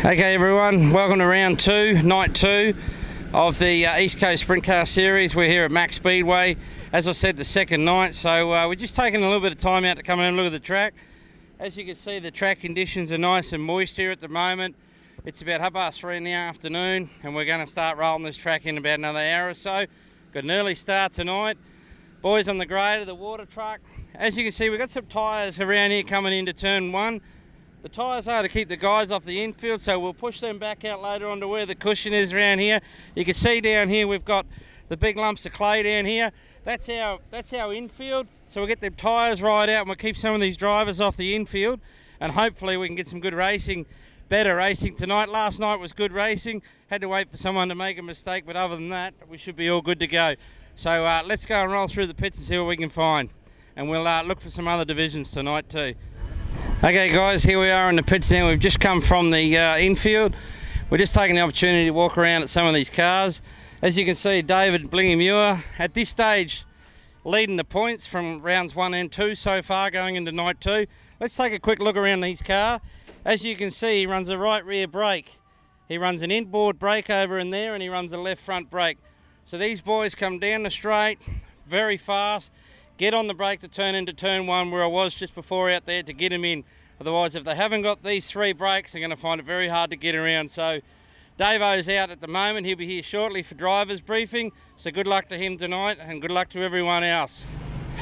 Okay everyone, welcome to round two, night two of the East Coast Sprint Car Series. We're here at Mackay Speedway, as I said, the second night, so we're just taking a little bit of time out to come in and look at the track. As you can see, the track conditions are nice and moist here at the moment. It's about 3:30 in the afternoon and we're going to start rolling this track in about another hour or so. Got an early start tonight. Boys on the grader, the water truck. As you can see, we've got some tyres around here coming into turn one. The tyres are to keep the guys off the infield, so we'll push them back out later on to where the cushion is around here. You can see down here we've got the big lumps of clay down here. That's our infield, so we'll get the tyres right out and we'll keep some of these drivers off the infield, and hopefully we can get some good racing, better racing tonight. Last night was good racing, had to wait for someone to make a mistake, but other than that we should be all good to go. So let's go and roll through the pits and see what we can find, and we'll look for some other divisions tonight too. Okay guys, here we are in the pits now. We've just come from the infield. We're just taking the opportunity to walk around at some of these cars. As you can see, David Blingy-Muir at this stage leading the points from rounds 1 and 2 so far going into night 2. Let's take a quick look around his car. As you can see, he runs a right rear brake. He runs an inboard brake over in there and he runs a left front brake. So these boys come down the straight very fast, get on the brake to turn into turn one where I was just before out there to get them in. Otherwise, if they haven't got these three brakes, they're going to find it very hard to get around. So Davo's out at the moment. He'll be here shortly for driver's briefing. So good luck to him tonight and good luck to everyone else.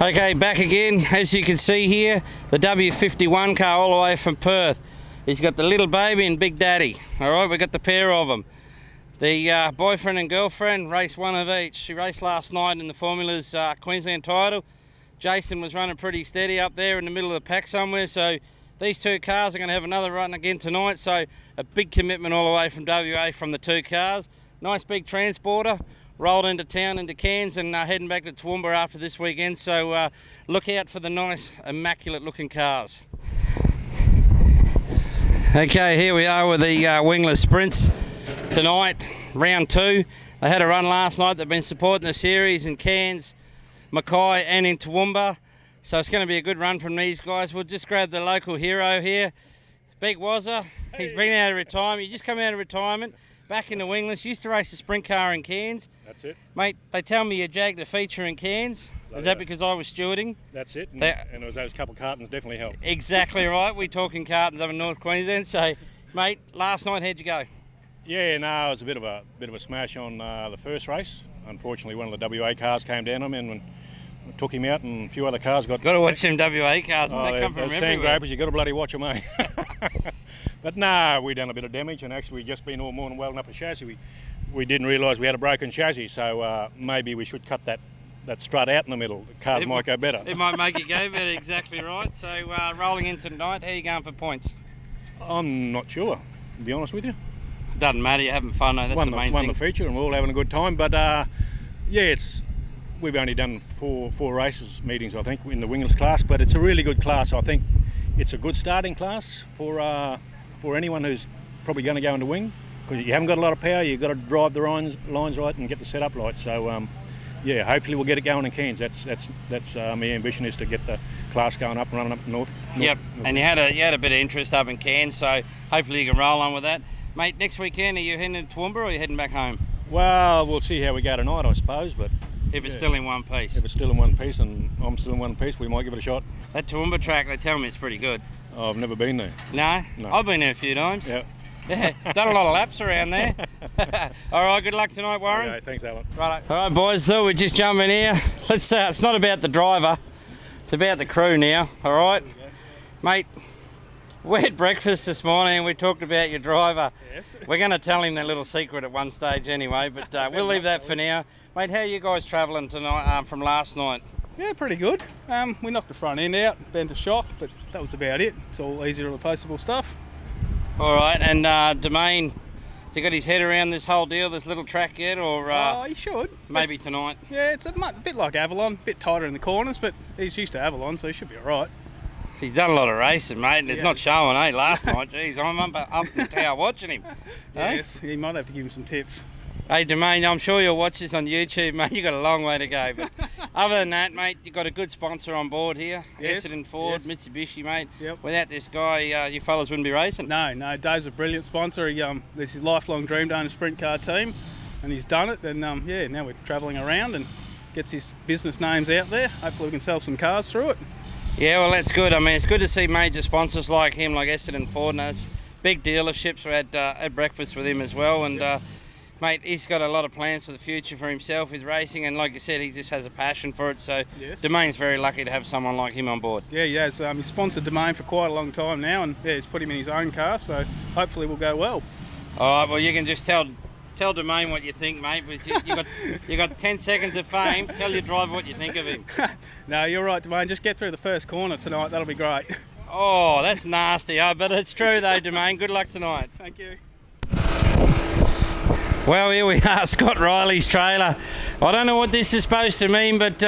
Okay, back again. As you can see here, the W51 car all the way from Perth. He's got the little baby and Big Daddy. All right, we've got the pair of them. The boyfriend and girlfriend raced one of each. She raced last night in the Formula's Queensland title. Jason was running pretty steady up there in the middle of the pack somewhere, so these two cars are going to have another run again tonight, so a big commitment all the way from WA from the two cars. Nice big transporter, rolled into town into Cairns and heading back to Toowoomba after this weekend, so look out for the nice immaculate looking cars. Okay, here we are with the Wingless Sprints tonight, round 2. They had a run last night. They've been supporting the series in Cairns, Mackay and in Toowoomba, so it's going to be a good run from these guys. We'll just grab the local hero here, Big Wazza. Hey. He's been out of retirement. He just come out of retirement, back in the Wingless. Used to race a sprint car in Cairns. That's it. Mate, they tell me you jagged a feature in Cairns. Is that because I was stewarding? That's it, and it was those couple of cartons definitely helped. Exactly right. We're talking cartons up in North Queensland. So, mate, last night, how'd you go? Yeah, no, it was a bit of a smash on the first race. Unfortunately, one of the WA cars came down on him and took him out, and a few other cars got... Got to watch them WA cars, man. They come from everywhere. Sand grapers, you got to bloody watch them, eh? But no, we done a bit of damage, and actually we've just been all morning welding up a chassis. We didn't realise we had a broken chassis, so maybe we should cut that strut out in the middle. The cars might go better. It might make it go better, exactly right. So rolling into tonight, how are you going for points? I'm not sure, to be honest with you. Doesn't matter, you're having fun though, that's the main thing. Won the feature and we're all having a good time, but yeah, we've only done four races meetings, I think, in the Wingless class, but it's a really good class. I think it's a good starting class for anyone who's probably going to go into wing, because you haven't got a lot of power, you've got to drive the lines right and get the setup right. So yeah, hopefully we'll get it going in Cairns. That's my ambition, is to get the class going up and running up north. Yep, and you had a bit of interest up in Cairns, so hopefully you can roll on with that. Mate, next weekend, are you heading to Toowoomba or are you heading back home? Well, we'll see how we go tonight, I suppose, but... If it's still in one piece. If it's still in one piece and I'm still in one piece, we might give it a shot. That Toowoomba track, they tell me it's pretty good. Oh, I've never been there. No? I've been there a few times. Yeah. Yeah, done a lot of laps around there. All right, good luck tonight, Warren. Okay, thanks, Alan. Right. All right, boys, so we're just jumping here. Let's it's not about the driver, it's about the crew now, all right? Mate, we had breakfast this morning and we talked about your driver. Yes. We're going to tell him that little secret at one stage anyway, but we'll leave that for now. Mate, how are you guys travelling tonight from last night? Yeah, pretty good. We knocked the front end out, bent a shock, but that was about it. It's all easier replaceable stuff. All right, and Domain, has he got his head around this whole deal, this little track yet, or he should. Maybe tonight? Yeah, it's a bit like Avalon, a bit tighter in the corners, but he's used to Avalon, so he should be all right. He's done a lot of racing, mate, and it's not showing, eh, last night. Jeez, I'm up in tower watching him. Yes, he might have to give him some tips. Hey, Domain, I'm sure you'll watch this on YouTube, mate. You've got a long way to go. But Other than that, mate, you've got a good sponsor on board here. Yes, Essendon Ford, yes. Mitsubishi, mate. Yep. Without this guy, you fellas wouldn't be racing. No, Dave's a brilliant sponsor. This is his lifelong dream to own a sprint car team, and he's done it. And now we're travelling around and gets his business names out there. Hopefully we can sell some cars through it. Yeah, well, that's good. I mean, it's good to see major sponsors like him, like Essendon Ford. And it's big dealerships. We had breakfast with him as well, and mate, he's got a lot of plans for the future for himself with racing, and like you said, he just has a passion for it. So Yes. Domain's very lucky to have someone like him on board. Yeah, he has. He's sponsored Domain for quite a long time now, and he's put him in his own car, so hopefully we'll go well. All right, well, you can just tell Domain what you think, mate. But you got 10 seconds of fame. Tell your driver what you think of him. No, you're right, Domain. Just get through the first corner tonight. That'll be great. Oh, that's nasty, but it's true though, Domain. Good luck tonight. Thank you. Well, here we are, Scott Riley's trailer. I don't know what this is supposed to mean, but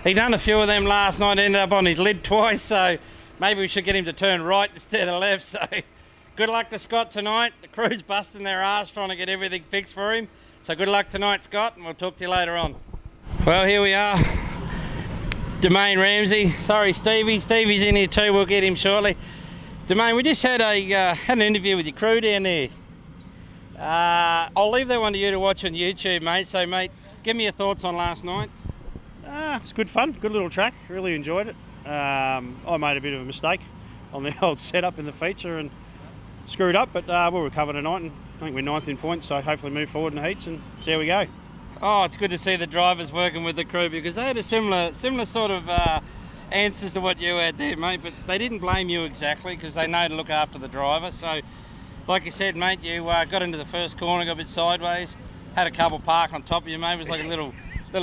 he done a few of them last night, ended up on his lid twice, so maybe we should get him to turn right instead of left. So good luck to Scott tonight. The crew's busting their ass trying to get everything fixed for him. So good luck tonight, Scott, and we'll talk to you later on. Well, here we are. Domain Ramsey. Sorry, Stevie. Stevie's in here too. We'll get him shortly. Domain, we just had an interview with your crew down there. I'll leave that one to you to watch on YouTube, mate. So, mate, give me your thoughts on last night. It's good fun, good little track, really enjoyed it. I made a bit of a mistake on the old setup in the feature and screwed up, but we'll recover tonight, and I think we're 9th in points, so hopefully move forward in the heats and see how we go. Oh, it's good to see the drivers working with the crew, because they had a similar sort of answers to what you had there, mate, but they didn't blame you exactly because they know to look after the driver. So, like you said, mate, you got into the first corner, got a bit sideways, had a couple park on top of you, mate. It was like a little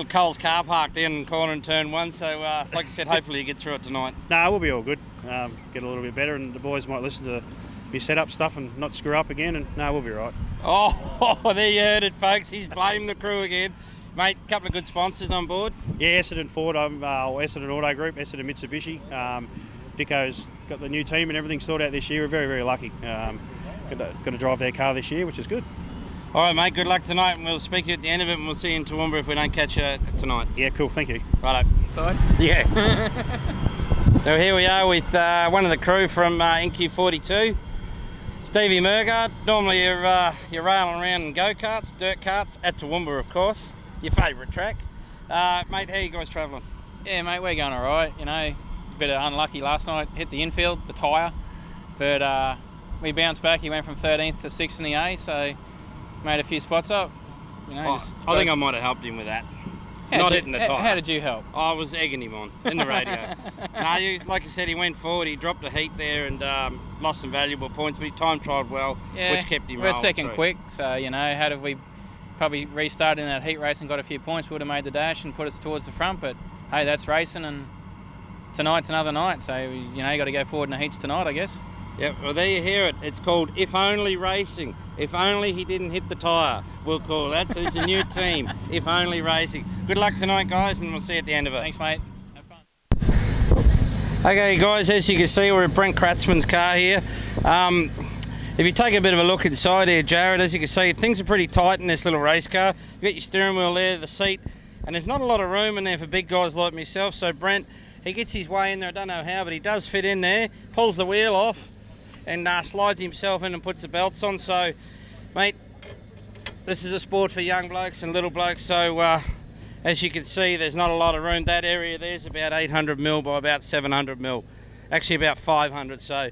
Coles car park down in the corner in turn one. So, like you said, hopefully you get through it tonight. No, we'll be all good. Get a little bit better, and the boys might listen to me set up stuff and not screw up again, and no, we'll be right. Oh, there you heard it, folks. He's blamed the crew again. Mate, a couple of good sponsors on board. Yeah, Essendon Ford, Essendon Auto Group, Essendon Mitsubishi. Dicko's got the new team and everything sorted out this year. We're very, very lucky. Got to drive their car this year, which is good. All right, mate, good luck tonight, and we'll speak to you at the end of it, and we'll see you in Toowoomba if we don't catch you tonight. Yeah, cool, thank you. Righto. Side? Yeah. So here we are with one of the crew from NQ42, Stevie Murgard. Normally you're railing around in go-karts, dirt carts, at Toowoomba, of course, your favourite track. Mate, how you guys travelling? Yeah, mate, we're going all right. You know, a bit unlucky last night, hit the infield, the tyre, but we bounced back. He went from 13th to 6th in the A, so made a few spots up. You know, I think I might have helped him with that. Not hitting the tyre. How did you help? I was egging him on in the radio. Like you said, he went forward, he dropped a heat there and lost some valuable points, but he time trialled well, which kept him We're rolling second through. quick, so, you know, had we probably restarted in that heat race and got a few points, we would have made the dash and put us towards the front, but hey, that's racing, and tonight's another night, so, you know, you got to go forward in the heats tonight, I guess. Yep, well, there you hear it. It's called If Only Racing. If only he didn't hit the tyre, we'll call that. So it's a new team, If Only Racing. Good luck tonight, guys, and we'll see you at the end of it. Thanks, mate. Have fun. Okay, guys, as you can see, we're at Brent Kratzman's car here. If you take a bit of a look inside here, Jared, as you can see, things are pretty tight in this little race car. You've got your steering wheel there, the seat, and there's not a lot of room in there for big guys like myself. So Brent, he gets his way in there, I don't know how, but he does fit in there, pulls the wheel off, and slides himself in and puts the belts on. So, mate, this is a sport for young blokes and little blokes. So, as you can see, there's not a lot of room. That area there's about 800 mil by about 700 mil. Actually, about 500. So,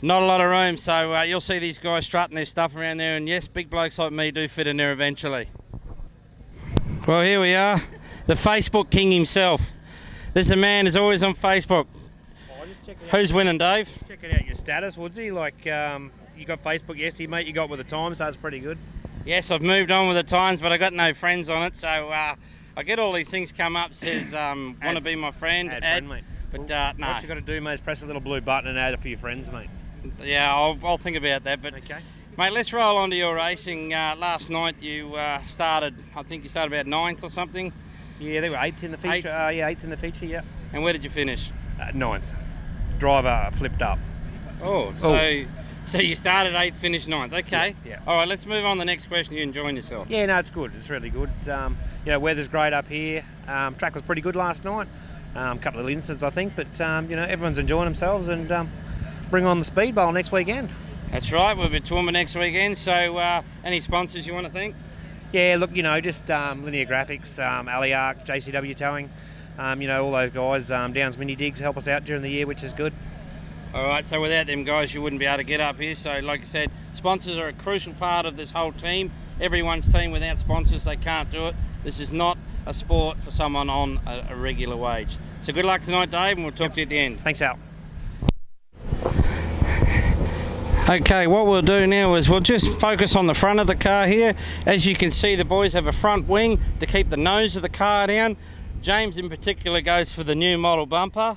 not a lot of room. So, you'll see these guys strutting their stuff around there. And yes, big blokes like me do fit in there eventually. Well, here we are, the Facebook king himself. This is a man who's always on Facebook. Who's winning, Dave? Checking out your status, Woodsy. Like, you got Facebook yesterday, mate. You got with the times, so that's pretty good. Yes, I've moved on with the times, but I got no friends on it. So I get all these things come up, says want to be my friend, Add friend, mate. But no. What you got to do, mate, is press the little blue button and add a few friends, mate. Yeah, I'll think about that. But Okay. mate, let's roll on to your racing. Last night you started, I think you started about 9th or something. Yeah, they were 8th in the feature. 8th in the feature, yeah. And where did you finish? 9th. Driver flipped up. Oh, so So you started 8th, finished 9th. Okay. Yeah. All right, let's move on to the next question. You enjoying yourself? Yeah, no, it's good. It's really good. Weather's great up here. Track was pretty good last night. A couple of incidents, I think, but everyone's enjoying themselves and bring on the Speed Bowl next weekend. That's right. We'll be at Toowoomba next weekend. So any sponsors you want to thank? Yeah, look, just Linear Graphics, Aliarc, JCW Towing, all those guys. Downs Mini Digs help us out during the year, which is good. All right, so without them guys, you wouldn't be able to get up here. So like I said, sponsors are a crucial part of this whole team. Everyone's team. Without sponsors, they can't do it. This is not a sport for someone on a regular wage. So good luck tonight, Dave, and we'll talk to you at the end. Thanks, Al. Okay, what we'll do now is we'll just focus on the front of the car here. As you can see, the boys have a front wing to keep the nose of the car down. James in particular goes for the new model bumper.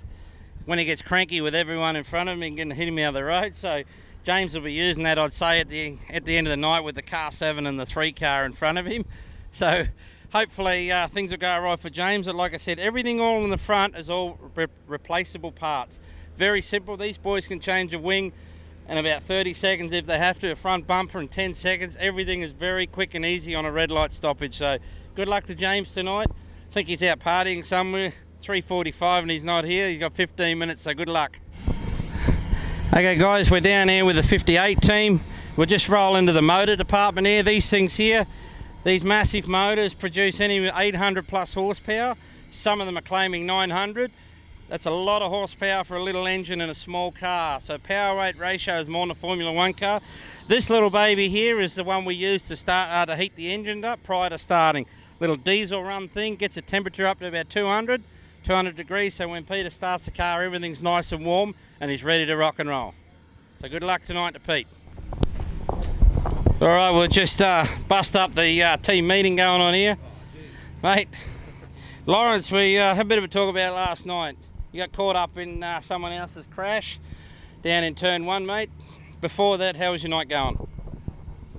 When he gets cranky with everyone in front of him, he can hit him out of the road. So James will be using that, I'd say, at the end of the night with the car 7 and the 3 car in front of him. So hopefully things will go right for James. And like I said, everything all in the front is all replaceable parts. Very simple. These boys can change a wing in about 30 seconds if they have to, a front bumper in 10 seconds. Everything is very quick and easy on a red light stoppage. So good luck to James tonight. I think he's out partying somewhere. 3:45 and he's not here. He's got 15 minutes, so good luck. Okay guys, we're down here with the 58 team. We'll just roll into the motor department here. These things here, these massive motors produce any 800 plus horsepower. Some of them are claiming 900. That's a lot of horsepower for a little engine in a small car. So power weight ratio is more than a Formula 1 car. This little baby here is the one we use to start to heat the engine up prior to starting. Little diesel run thing, gets a temperature up to about 200 degrees, so when Peter starts the car, everything's nice and warm and he's ready to rock and roll. So good luck tonight to Pete. All right, we'll just bust up the team meeting going on here. Mate, Lawrence, we had a bit of a talk about last night. You got caught up in someone else's crash down in turn 1, mate. Before that, how was your night going?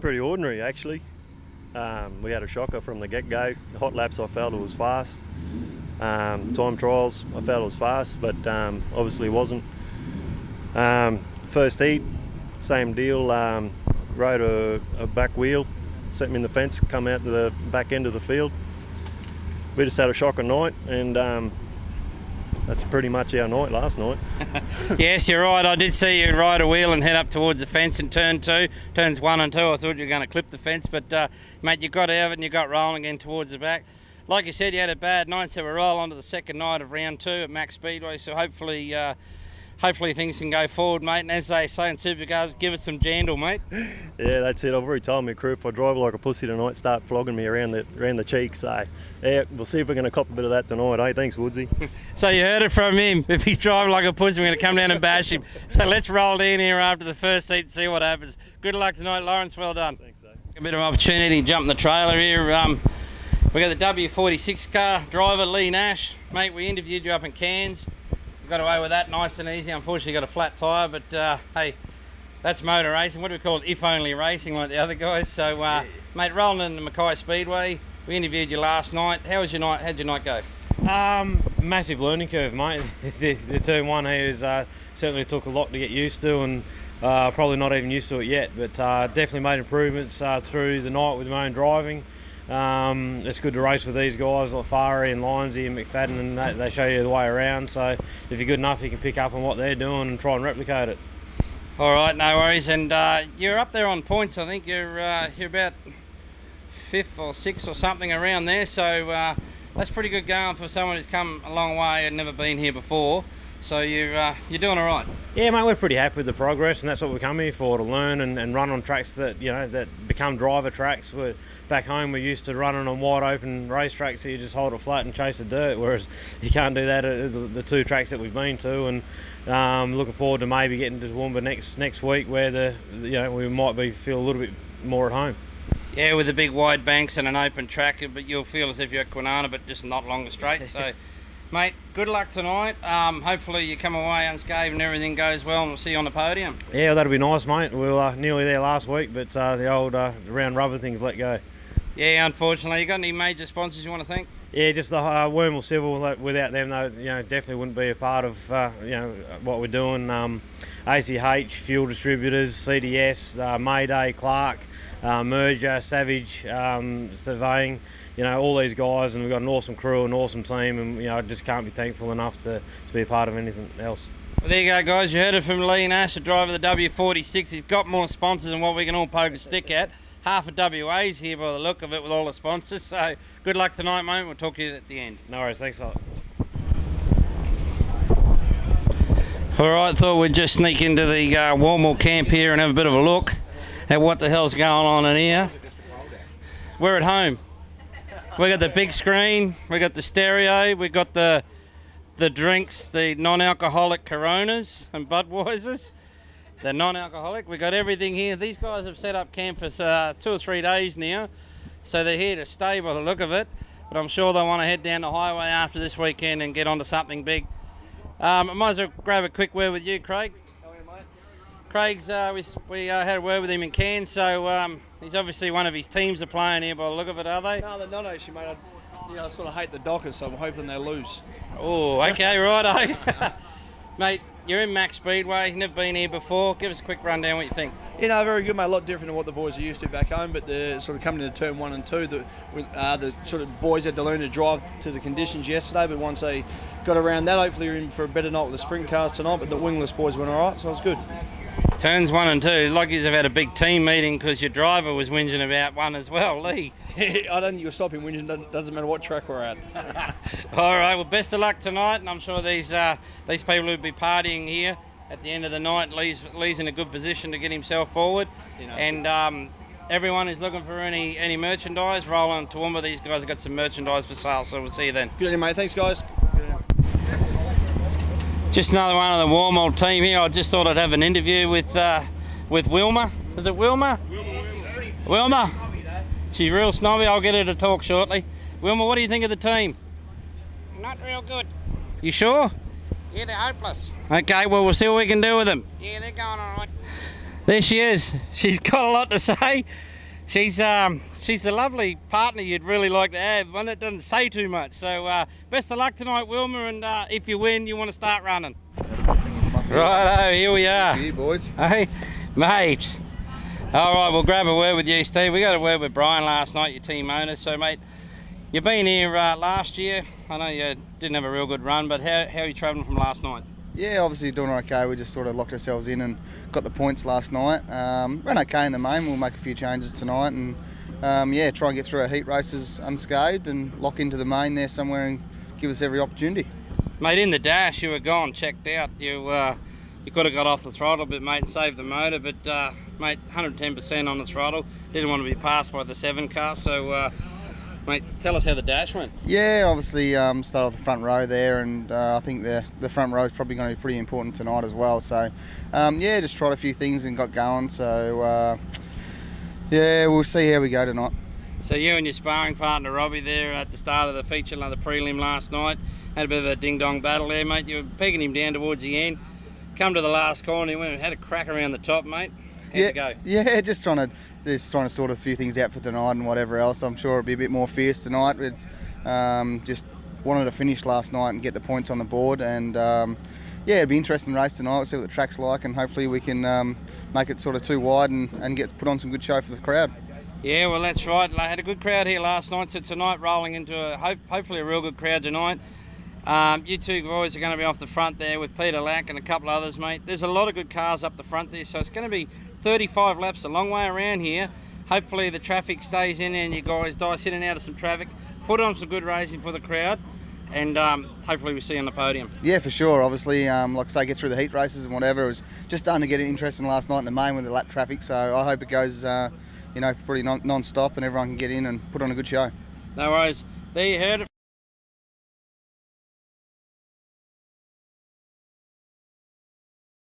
Pretty ordinary, actually. We had a shocker from the get-go. The hot laps, I felt it was fast. Time trials, I felt it was fast, but obviously wasn't. First heat, same deal. Rode a back wheel, set me in the fence, come out to the back end of the field. We just had a shocker night, and that's pretty much our night last night. Yes, you're right. I did see you ride a wheel and head up towards the fence in turn 2. Turns 1 and 2, I thought you were going to clip the fence, but mate, you got out of it and you got rolling again towards the back. Like you said, you had a bad night, so we roll on to the second night of round 2 at Mack Speedway, so hopefully things can go forward, mate, and as they say in supercars, give it some jandle, mate. Yeah, that's it. I've already told my crew if I drive like a pussy tonight, start flogging me around the cheeks. So, yeah, we'll see if we're going to cop a bit of that tonight, eh? Thanks, Woodsy. So you heard it from him. If he's driving like a pussy, we're going to come down and bash him. So let's roll down here after the first heat and see what happens. Good luck tonight, Lawrence. Well done. Thanks, Dave. A bit of opportunity to jump in the trailer here. We got the W46 car driver, Lee Nash. Mate, we interviewed you up in Cairns. You got away with that nice and easy. Unfortunately, got a flat tyre, but hey, that's motor racing. What do we call it? If only racing, like the other guys. So, mate, rolling in the Mackay Speedway. We interviewed you last night. How was your night? How'd your night go? Massive learning curve, mate. the turn 1 here is certainly took a lot to get used to, and probably not even used to it yet. But definitely made improvements through the night with my own driving. It's good to race with these guys like Farey and Lyonsy and McFadden, and they show you the way around. So if you're good enough, you can pick up on what they're doing and try and replicate it. All right, no worries. And you're up there on points. I think you're about 5th or 6th or something around there. So that's pretty good going for someone who's come a long way and never been here before. So you're doing all right. Yeah, mate, we're pretty happy with the progress, and that's what we come here for, to learn and run on tracks that that become driver tracks. Back home, we're used to running on wide open racetracks, so you just hold it flat and chase the dirt. Whereas you can't do that at the 2 tracks that we've been to, and looking forward to maybe getting to Toowoomba next week, where we might feel a little bit more at home. Yeah, with the big wide banks and an open track, but you'll feel as if you're at Kwinana, but just not longer straight. So. Mate, good luck tonight. Hopefully you come away unscathed and everything goes well, and we'll see you on the podium. Yeah, that'll be nice, mate. We were nearly there last week, but the old round rubber things let go. Yeah, unfortunately. You got any major sponsors you want to thank? Yeah, just the Wormel Civil. Without them, though, definitely wouldn't be a part of what we're doing. ACH, Fuel Distributors, CDS, Mayday, Clark, Merger, Savage, Surveying. All these guys, and we've got an awesome crew, an awesome team, and I just can't be thankful enough to be a part of anything else. Well, there you go, guys. You heard it from Lee Nash, the driver of the W46. He's got more sponsors than what we can all poke a stick at. Half of WA's here by the look of it with all the sponsors. So good luck tonight, mate. We'll talk to you at the end. No worries. Thanks a lot. All right, thought we'd just sneak into the Warmall camp here and have a bit of a look at what the hell's going on in here. We're at home. We got the big screen. We got the stereo. We got the drinks, the non-alcoholic Coronas and Budweisers. The non-alcoholic, we got everything here. These guys have set up camp for 2 or 3 days now, so they're here to stay by the look of it. But I'm sure they want to head down the highway after this weekend and get onto something big. I might as well grab a quick word with you, Craig. Craig's, we had a word with him in Cairns, so he's obviously one of his teams are playing here by the look of it, are they? No, they're not actually, mate. I sort of hate the Dockers, so I'm hoping they lose. Oh, okay, righto. Mate, you're in Mack Speedway, you've never been here before. Give us a quick rundown what you think. Very good, mate. A lot different than what the boys are used to back home, but they're sort of coming into turn 1 and 2. The sort of boys had to learn to drive to the conditions yesterday, but once they got around that, hopefully we're in for a better night with the sprint cars tonight, but the Wingless boys went all right, so it's good. Turns 1 and 2, like you've had a big team meeting because your driver was whinging about one as well, Lee. I don't think you'll stop him whinging, doesn't matter what track we're at. All right, well, best of luck tonight, and I'm sure these people who'll be partying here at the end of the night, Lee's in a good position to get himself forward. And everyone who's looking for any merchandise, roll on Toowoomba. These guys have got some merchandise for sale, so we'll see you then. Good on you, mate. Thanks, guys. Just another one of the Warmall team here. I just thought I'd have an interview with Wilma. Is it Wilma? Wilma. She's real snobby. I'll get her to talk shortly. Wilma, what do you think of the team? Not real good. You sure? Yeah, they're hopeless. Okay, well, we'll see what we can do with them. Yeah, they're going all right. There she is. She's got a lot to say. She's a lovely partner you'd really like to have, one that doesn't say too much. So best of luck tonight, Wilma, and if you win, you want to start running. Righto, here we are. Here, boys. Hey, mate. All right, we'll grab a word with you, Steve. We got a word with Brian last night, your team owner. So, mate, you've been here last year. I know you didn't have a real good run, but how are you travelling from last night? Yeah, obviously doing okay. We just sort of locked ourselves in and got the points last night. Ran okay in the main. We'll make a few changes tonight and, try and get through our heat races unscathed and lock into the main there somewhere and give us every opportunity. Mate, in the dash, you were gone, checked out. You could have got off the throttle a bit, mate, and saved the motor, but, mate, 110% on the throttle. Didn't want to be passed by the 7 car, so, mate, tell us how the dash went. Yeah, obviously start off the front row there, and I think the front row is probably going to be pretty important tonight as well. So, just tried a few things and got going. So, we'll see how we go tonight. So you and your sparring partner Robbie there at the start of the feature, the prelim last night, had a bit of a ding-dong battle there, mate. You were pegging him down towards the end. Come to the last corner, he went and had a crack around the top, mate. How'd it go? Yeah, just trying to sort a few things out for tonight and whatever else. I'm sure it'll be a bit more fierce tonight. It's just wanted to finish last night and get the points on the board, and it'll be an interesting race tonight. We'll see what the track's like, and hopefully we can make it sort of too wide and get put on some good show for the crowd. Yeah, well, that's right. I had a good crowd here last night, so tonight rolling into hopefully a real good crowd tonight. You two boys are going to be off the front there with Peter Lack and a couple others, mate. There's a lot of good cars up the front there, so it's going to be 35 laps, a long way around here. Hopefully the traffic stays in and you guys dice in and out of some traffic. Put on some good racing for the crowd, and hopefully we see you on the podium. Yeah, for sure. Obviously, like I say, get through the heat races and whatever. It was just starting to get interesting last night in the main with the lap traffic, so I hope it goes pretty non-stop and everyone can get in and put on a good show. No worries. There you heard it